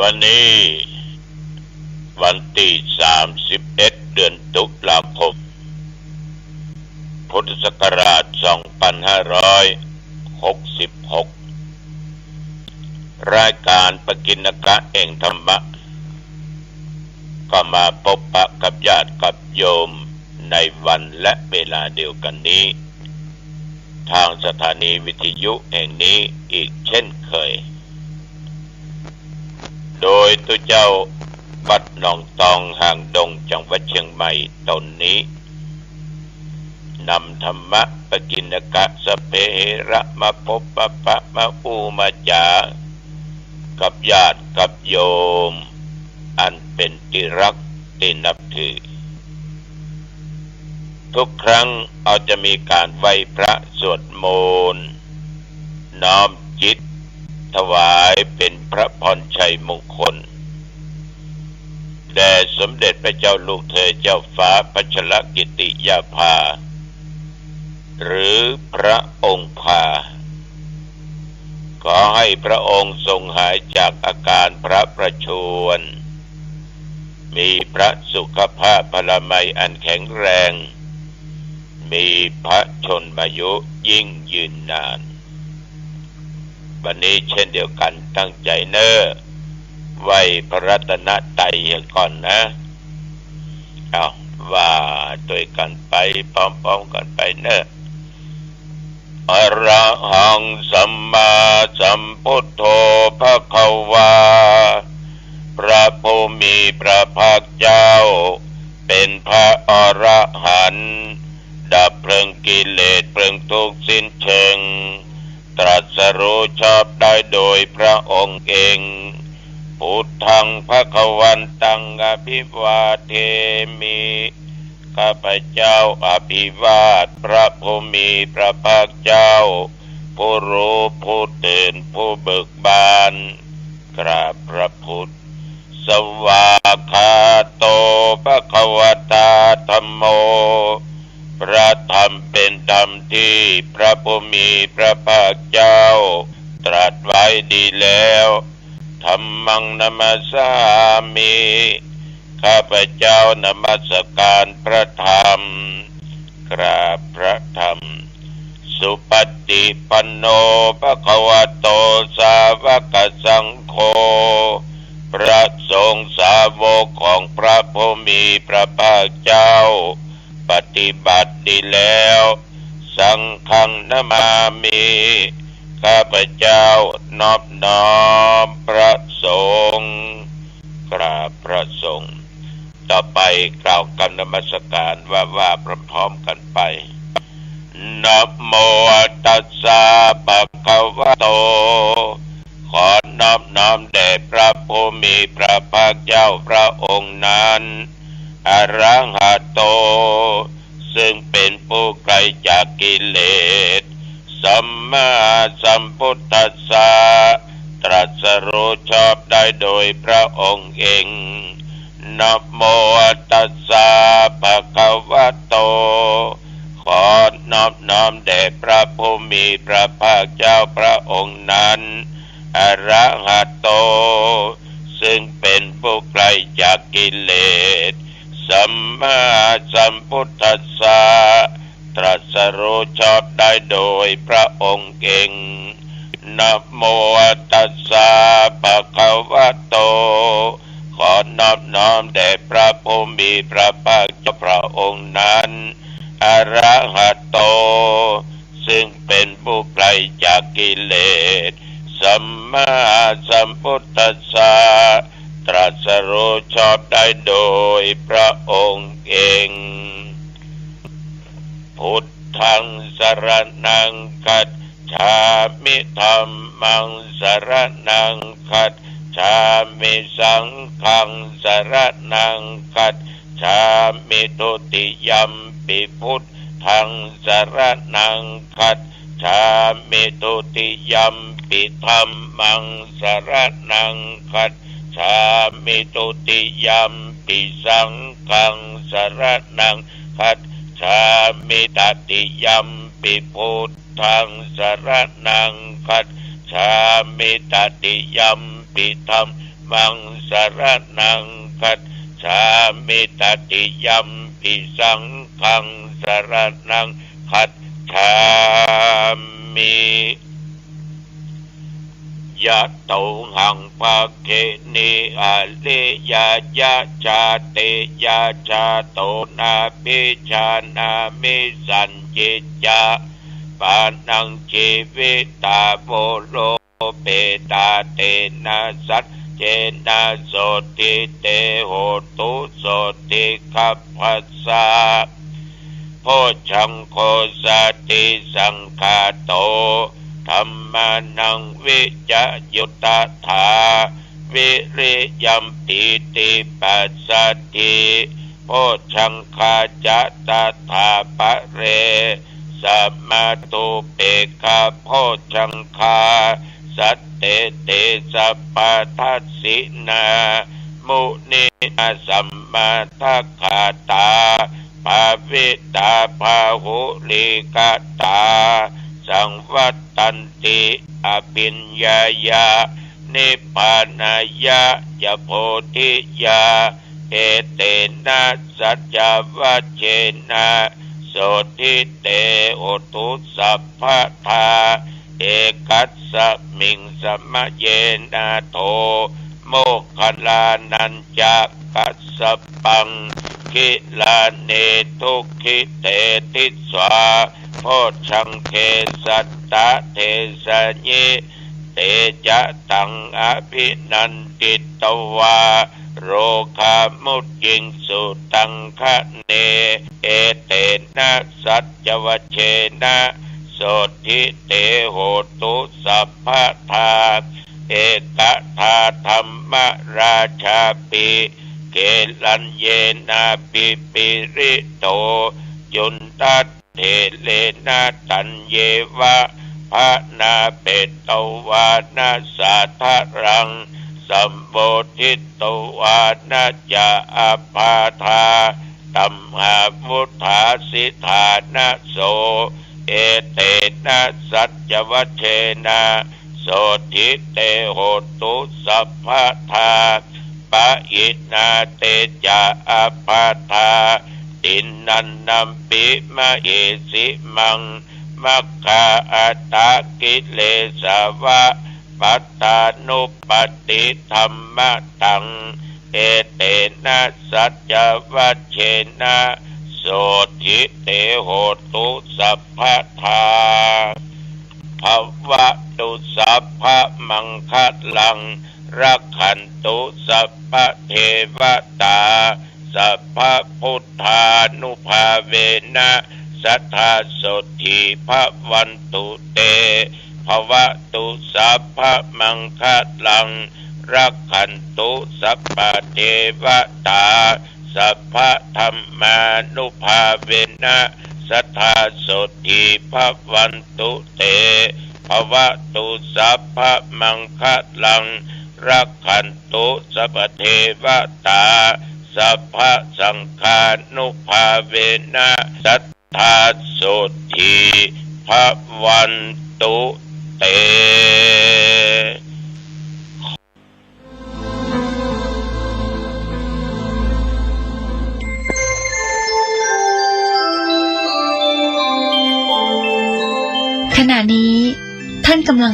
วันนี้วันที่31เดือนตุลาคมพุทธศักราช2566รายการปกิณกะแห่งธรรมะก็มาพบปะกับญาติกับโยมในวันและเวลาเดียวกันนี้ทางสถานีวิทยุแห่งนี้อีกเช่นเคยโดยตัวเจ้าวัดหนองตองห่างดงจังหวัดเชียงใหม่ตนนี้นำธรรมะปกิณกะสเปเหระมาพบปะมาอูมาจากับญาติกับโยมอันเป็นที่รักที่นับถือทุกครั้งจะมีการไหว้พระสวดมนต์น้อมจิตถวายเป็นพระพรชัยมงคลแด่สมเด็จพระเจ้าลูกเธอเจ้าฟ้าพัชรกิติยาภาหรือพระองค์ภาขอให้พระองค์ทรงหายจากอาการพระประชวรมีพระสุขภาพพลามัยอันแข็งแรงมีพระชนมายุยิ่งยืนนานวันนี้เช่นเดียวกันตั้งใจเน้อไหว้พระรัตนตรัยก่อนนะเอาว่าด้วยกันไปพร้อมๆกันไปเน้ออะระหังสัมมาสัมพุทโธภควาพระผู้มีพระภาคเจ้าเป็นพระอรหันต์ดับเพลิงกิเลสเพลิงทุกข์สิ้นเชิงตรัสรู้ชอบได้โดยพระองค์เองพุทธังภควันตังอภิวาเทมิข้าพเจ้าอภิวาทพระผู้มีพระภาคเจ้าผู้รู้ผู้ตื่นผู้เบิกบานกราบพระพุทธสวากขาโตภควตาธัมโมพระธรรมเป็นธรรมที่พระผู้มีพระภาคเจ้าตรัสไว้ดีแล้วธัมมังนัมสสามิข้าพเจ้านมัสการพระธรรมกราบพระธรรมสุปฏิปันโนภควโตสาวกสังโฆพระสงฆ์สาวกของพระผู้มีพระภาคเจ้าปฏิบัติดีแล้วสังฆังนามามิข้าพเจ้านอบน้อมพระสงฆ์กราบพระสงฆ์ต่อไปกล่าวคำนมัสการว่าพร้อมๆกันไปนะโมตัสสะภะคะวะโตขอนอบน้อมแด่พระผู้มีพระภาคเจ้าพระองค์นั้นอรหัตโตซึ่งเป็นผู้ไกลจากกิเลสสัมมาสัมพุทธัสสะตรัสรู้ชอบได้โดยพระองค์เองนะโมตัสสะภะคะวะโตขอนอบน้อมแด่พระผู้มีพระภาคเจ้าพระองค์นั้นอรหัตโตซึ่งเป็นผู้ไกลจากกิเลสสัมมาสัมพุทธัสสะตรัสรู้ชอบได้โดยพระองค์เองนะโมตัสสะภะคะวะโตขอนอบน้อมแด่พระผู้มีพระภาคเจ้าพระองค์นั้นอรหัตโตซึ่งเป็นผู้ไกลจากกิเลสสัมมาสัมพุทธัสสะตรัสรู้ชอบได้โดยพระองค์เองพุทธังสรณังคัจฉามิธัมมังสรณังคัจฉามิสังฆังสรณังคัจฉามิทุติยัมปิพุทธังสรณังคัจฉามิทุติยัมปิธัมมังสรณังคัจฉามิทุติยัมปิสังฆังสรณังคัจฉามิตติยัมปิพุทธังสรณังคัจฉามิตติยัมปิธัม มังสรณังคัจฉามิตติยัมปิสังฆังสรณังคัจฉามิยะโตหังภะเกนิอาเลยายะชาเตยะชาโตนาปิชานามิสัญจิจาปานังชีวิตาโวโลเปตาเตนะสัจเจนะโสติเตโหตุโสติคัพพสาโพชังโคสติสังฆาโตธัมมานังวิจยุตตถาวิริยัมปิติปัสสติโพชังคาจัตตถาปะเรสัมมาตุเปกขาโพชังคาสัตเตเตสัพพทัสสินามุนินาสัมมาทัคขาตาภาวิตาภาหุลิกาตาสังวัตตันติอภิญญายานิพพานายะยะโพธิยาเอเตนะสัจจวัชเชนะโสทิเตโอตุสัพพะทาเอกัสสมิงสมะเยนะโทโมคคัลลานัญจะกัสสปังคิลาเนทุขิเตติสวาโพชังเคสัตตะเทสะญิเตจะตังอภินันติตวาโรคามุจจิงสุตังคะเนเอเตนะสัจจวัชเชนะโสทิเตโหตุสัพพะทาเอกทาธรรมราชาปิเกลัญเยนะปิปิริโตยุนตัตเทเลนะตัญเยวะภะนาเปตตวานาสาทะรังสัมโพธิตตวานาจะอาภาธาตัมหามุทธาสิธานะโสเอเตนะสัจจวัชเชนะโสทิเตโหตุสัพพะทาปะอินาเตจะอาภาธาตินนันนัมปิมะเอสิมังมัคคาอัตตากิเลสวะปัตตานุปติธรรมตังเอเตนะสัจจวัชเชนะโสทิเตโหตุสัพพะทาภวะตุสัพพะมังคะลังรักขันตุสัพพะเทวตาสัพพะพุทธานุภาเวนะสัทธาโสทิภวันตุเตภวะตุสัพพะมังคะลังรักขันตุสัพพะเทวตาสัพพะธัมมานุภาเวนะสัทธาโสทิภวันตุเตภวะตุสัพพะมังคะลังรักขันตุสัพพะเทวตาสัพพะสังฆานุภาเวนะสัทธาโสทิภวันตุเตขณะนี้ท่านกำลัง